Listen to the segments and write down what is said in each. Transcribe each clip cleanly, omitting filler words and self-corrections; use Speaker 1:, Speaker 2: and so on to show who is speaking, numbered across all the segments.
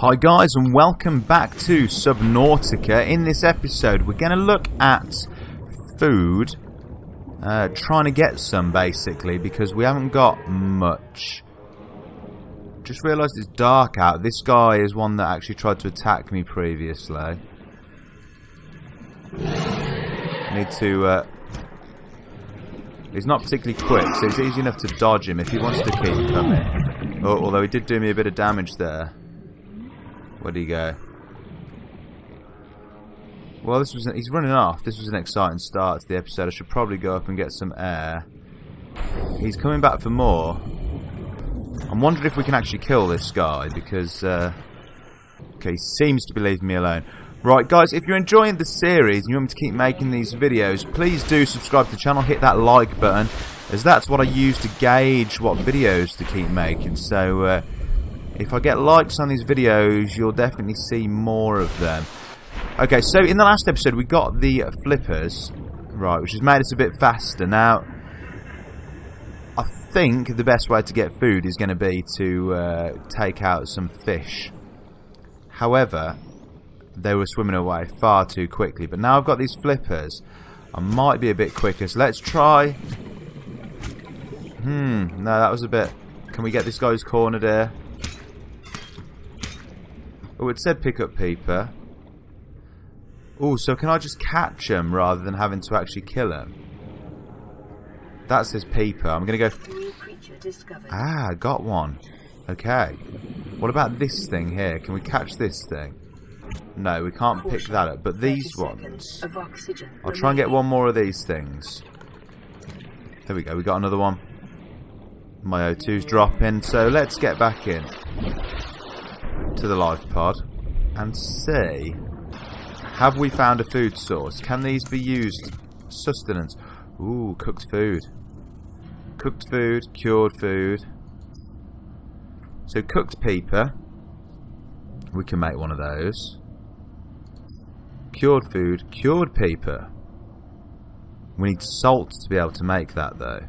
Speaker 1: Hi guys, and welcome back to Subnautica. In this episode we're going to look at food, trying to get some basically because we haven't got much. Just realised it's dark out. This guy is one that actually tried to attack me previously. Need to he's not particularly quick, so it's easy enough to dodge him if he wants to keep coming. Although he did do me a bit of damage there. Where'd he go? Well, he's running off. This was an exciting start to the episode. I should probably go up and get some air. He's coming back for more. I'm wondering if we can actually kill this guy because okay, he seems to be leaving me alone. Right, guys, if you're enjoying the series and you want me to keep making these videos, please do subscribe to the channel, hit that like button, as that's what I use to gauge what videos to keep making. So, if I get likes on these videos, you'll definitely see more of them. Okay, so in the last episode, we got the flippers, right, which has made us a bit faster. Now, I think the best way to get food is going to be to take out some fish. However, they were swimming away far too quickly. But now I've got these flippers, I might be a bit quicker. So let's try. No, that was a bit. Can we get this guy's cornered here? Oh, it said pick up Peeper. Oh, so can I just catch him rather than having to actually kill him? That says Peeper. I'm going to go... Ah, got one. Okay. What about this thing here? Can we catch this thing? No, we can't pick that up. But these ones... I'll try and get one more of these things. There we go. We got another one. My O2's dropping. So let's get back in to the life pod and see, have we found a food source? Can these be used? Sustenance. Ooh, cooked food. Cooked food, cured food. So cooked Peeper, we can make one of those. Cured food, cured Peeper. We need salt to be able to make that though.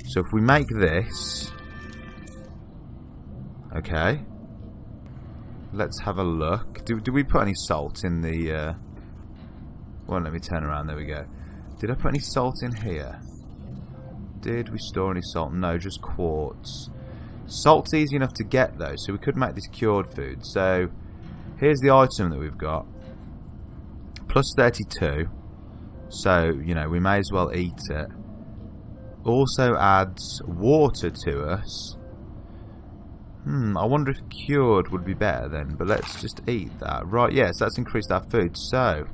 Speaker 1: So if we make this, okay, let's have a look. Do we put any salt in the well, let me turn around, there we go. Did I put any salt in here? Did we store any salt? No, just quartz. Salt's easy enough to get though, so we could make this cured food. So here's the item that we've got, plus 32, so you know, we may as well eat it. Also adds water to us. I wonder if cured would be better then, but let's just eat that. Right, yes, that's increased our food, so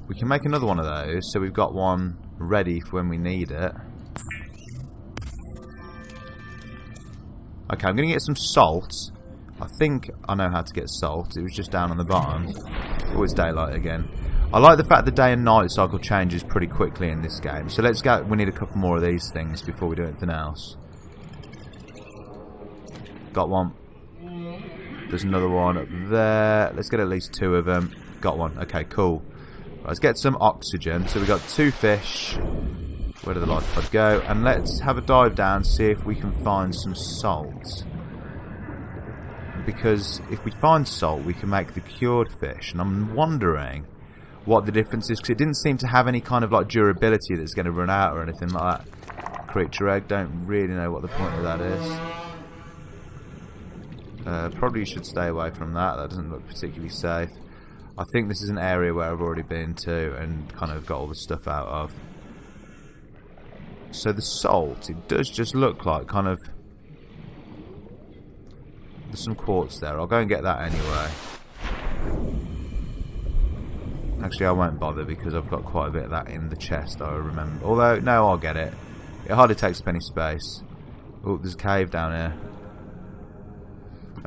Speaker 1: we can make another one of those, so we've got one ready for when we need it. Okay, I'm going to get some salt. I think I know how to get salt. It was just down on the bottom. Oh, it's daylight again. I like the fact the day and night cycle changes pretty quickly in this game. So let's go. We need a couple more of these things before we do anything else. Got one. There's another one up there. Let's get at least two of them. Got one. Okay, cool. Right, let's get some oxygen. So we've got two fish. Where did the life pod go? And let's have a dive down, see if we can find some salt. Because if we find salt, we can make the cured fish. And I'm wondering what the difference is, because it didn't seem to have any kind of like durability that's going to run out or anything like that. Creature egg, don't really know what the point of that is. Probably should stay away from that. That doesn't look particularly safe. I think this is an area where I've already been to and kind of got all the stuff out of. So the salt, it does just look like kind of... There's some quartz there. I'll go and get that anyway. Actually, I won't bother because I've got quite a bit of that in the chest, I remember. Although, no, I'll get it. It hardly takes up any space. Oh, there's a cave down here.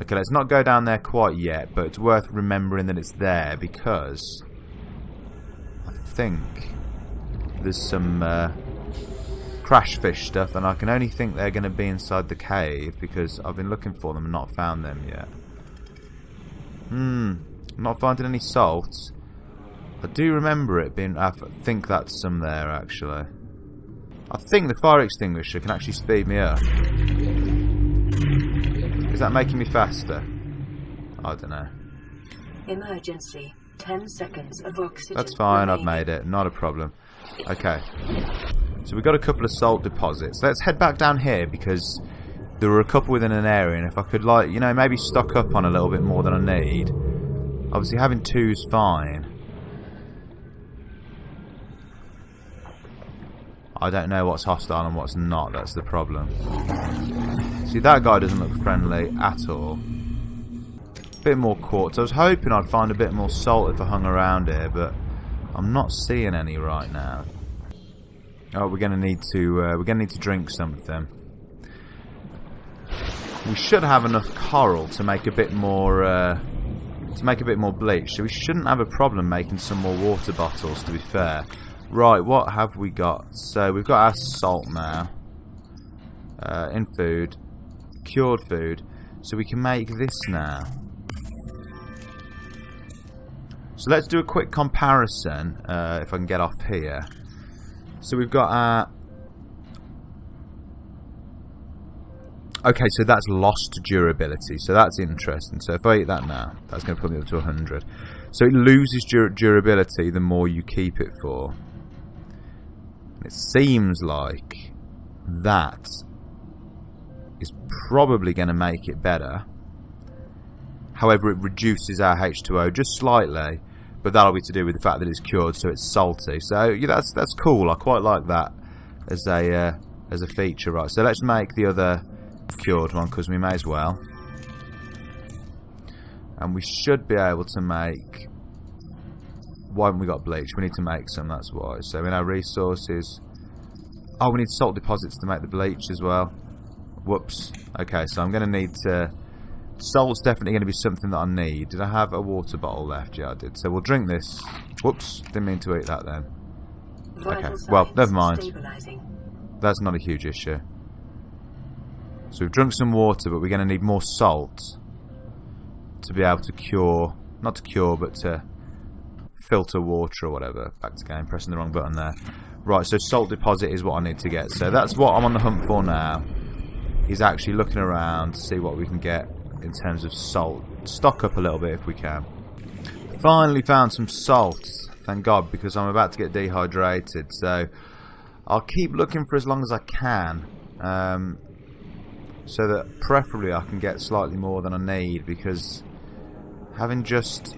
Speaker 1: Okay, let's not go down there quite yet, but it's worth remembering that it's there because I think there's some crash fish stuff, and I can only think they're going to be inside the cave because I've been looking for them and not found them yet. Not finding any salt. I do remember it being... I think that's some there actually. I think the fire extinguisher can actually speed me up. Is that making me faster? I don't know.
Speaker 2: Emergency. 10 seconds of oxygen.
Speaker 1: That's fine,
Speaker 2: remaining.
Speaker 1: I've made it. Not a problem. Okay. So we've got a couple of salt deposits. Let's head back down here because there were a couple within an area, and if I could, like, you know, maybe stock up on a little bit more than I need. Obviously having 2's fine. I don't know what's hostile and what's not, that's the problem. See, that guy doesn't look friendly at all. Bit more quartz. I was hoping I'd find a bit more salt if I hung around here, but I'm not seeing any right now. Oh, we're gonna need to drink something. We should have enough coral to make a bit more bleach, so we shouldn't have a problem making some more water bottles, to be fair. Right, what have we got? So we've got our salt now in food, cured food, so we can make this now. So let's do a quick comparison if I can get off here. So we've got our... Okay, so that's lost durability, so that's interesting. So if I eat that now, that's going to put me up to 100. So it loses durability the more you keep it for. It seems like that is probably going to make it better. However, it reduces our H2O just slightly, but that'll be to do with the fact that it's cured, so it's salty. So yeah, that's cool. I quite like that as a feature, right? So let's make the other cured one because we may as well, and we should be able to make. Why haven't we got bleach? We need to make some, that's why. So in our resources, oh, we need salt deposits to make the bleach as well. Whoops. Okay, so I'm going to need to... Salt's definitely going to be something that I need. Did I have a water bottle left? Yeah, I did. So we'll drink this. Whoops, didn't mean to eat that then. Okay, well, never mind. That's not a huge issue. So we've drunk some water, but we're going to need more salt to be able to cure... Not to cure, but to... filter water or whatever. Back to game, pressing the wrong button there. Right, so salt deposit is what I need to get. So that's what I'm on the hunt for now. Is actually looking around to see what we can get in terms of salt. Stock up a little bit if we can. Finally found some salt. Thank God, because I'm about to get dehydrated. So I'll keep looking for as long as I can. So that preferably I can get slightly more than I need, because having just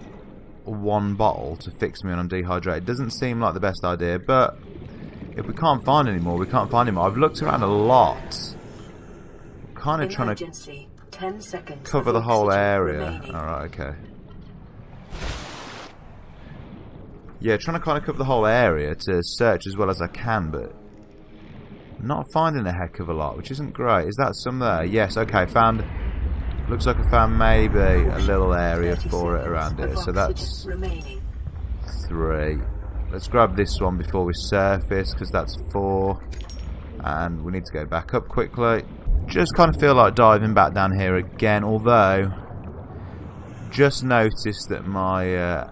Speaker 1: one bottle to fix me when I'm dehydrated doesn't seem like the best idea. But if we can't find any more, we can't find any more. I've looked around a lot, kind of trying to
Speaker 2: 10 seconds
Speaker 1: cover the whole area.
Speaker 2: Remaining.
Speaker 1: Alright, okay. Yeah, trying to kind of cover the whole area to search as well as I can, but not finding a heck of a lot, which isn't great. Is that some there? Yes, okay, found... Looks like I found maybe a little area for it around here. So that's 3. Let's grab this one before we surface, because that's 4. And we need to go back up quickly. Just kind of feel like diving back down here again, although just noticed that my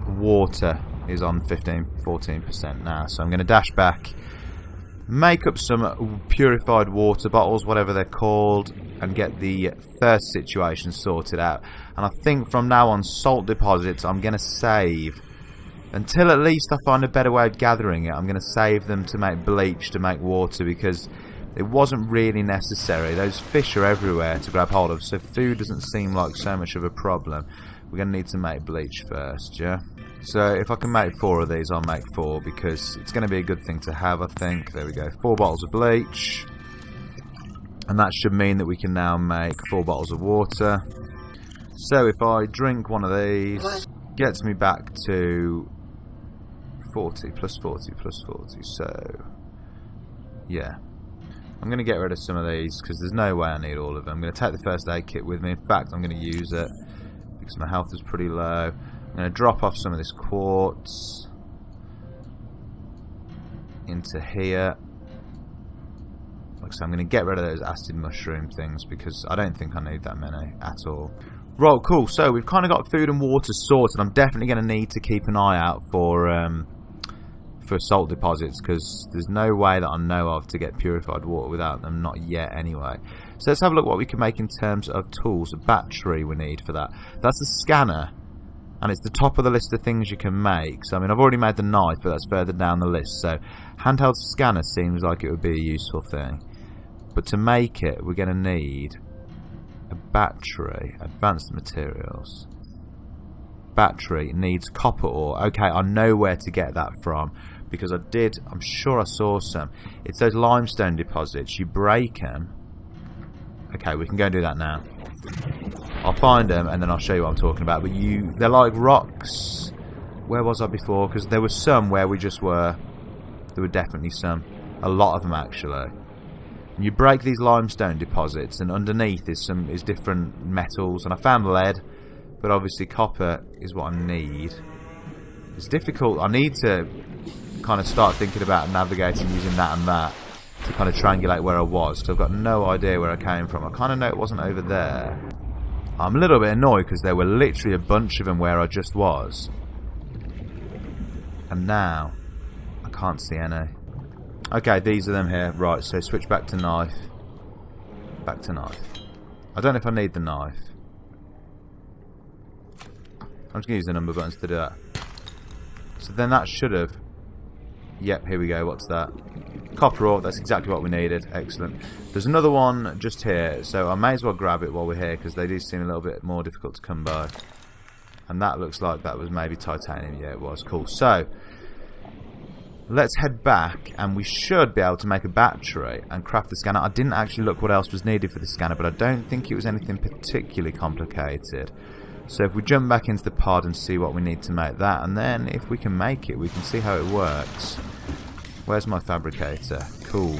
Speaker 1: water is on 14% now, so I'm going to dash back, make up some purified water bottles, whatever they're called, and get the thirst situation sorted out. And I think from now on, salt deposits I'm going to save until at least I find a better way of gathering it. I'm going to save them to make bleach, to make water, because it wasn't really necessary. Those fish are everywhere to grab hold of, so food doesn't seem like so much of a problem. We're going to need to make bleach first, yeah? So if I can make 4 of these, I'll make 4, because it's going to be a good thing to have, I think. There we go, 4 bottles of bleach. And that should mean that we can now make 4 bottles of water. So if I drink one of these, gets me back to 40, plus 40, plus 40. So, yeah. I'm going to get rid of some of these, because there's no way I need all of them. I'm going to take the first aid kit with me. In fact, I'm going to use it, because my health is pretty low. I'm going to drop off some of this quartz into here. Like I said, I'm going to get rid of those acid mushroom things, because I don't think I need that many at all. Right, cool. So we've kind of got food and water sorted. I'm definitely going to need to keep an eye out for for salt deposits, because there's no way that I know of to get purified water without them, not yet anyway. So let's have a look what we can make in terms of tools. A battery we need for that. That's a scanner, and it's the top of the list of things you can make. So I mean, I've already made the knife, but that's further down the list. So handheld scanner seems like it would be a useful thing, but to make it we're going to need a battery. Advanced materials. Battery needs copper ore. Okay, I know where to get that from, because I'm sure I saw some. It's those limestone deposits. You break them. Okay, we can go and do that now. I'll find them and then I'll show you what I'm talking about. But they're like rocks. Where was I before? Because there were some where we just were. There were definitely some. A lot of them actually. And you break these limestone deposits, and underneath is different metals. And I found lead, but obviously copper is what I need. It's difficult. I need to kind of start thinking about navigating using that and that to kind of triangulate where I was, because I've got no idea where I came from. I kind of know it wasn't over there. I'm a little bit annoyed because there were literally a bunch of them where I just was, and now I can't see any. Okay, these are them here. Right, so switch back to knife. Back to knife. I don't know if I need the knife. I'm just going to use the number buttons to do that. So then that should have... Yep, here we go. What's that? Copper ore. That's exactly what we needed. Excellent. There's another one just here, so I may as well grab it while we're here, because they do seem a little bit more difficult to come by. And that looks like that was maybe titanium. Yeah, it was. Cool. So let's head back, and we should be able to make a battery and craft the scanner. I didn't actually look what else was needed for the scanner, but I don't think it was anything particularly complicated. So if we jump back into the pod and see what we need to make that, and then if we can make it, we can see how it works. Where's my fabricator? Cool.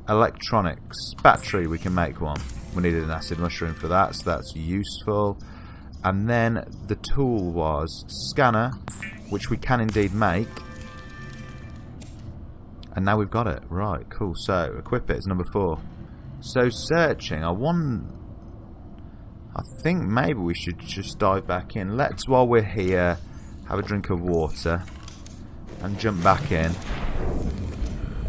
Speaker 1: Electronics. Battery, we can make one. We needed an acid mushroom for that, so that's useful. And then the tool was scanner, which we can indeed make. And now we've got it. Right, cool. So equip it is number 4. So searching, I think maybe we should just dive back in. Let's, while we're here, have a drink of water and jump back in.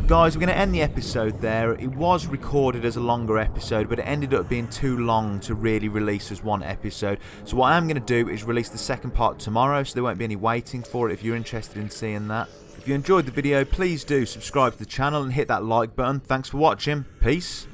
Speaker 1: Guys, we're going to end the episode there. It was recorded as a longer episode, but it ended up being too long to really release as one episode. So what I'm going to do is release the second part tomorrow, so there won't be any waiting for it if you're interested in seeing that. If you enjoyed the video, please do subscribe to the channel and hit that like button. Thanks for watching. Peace.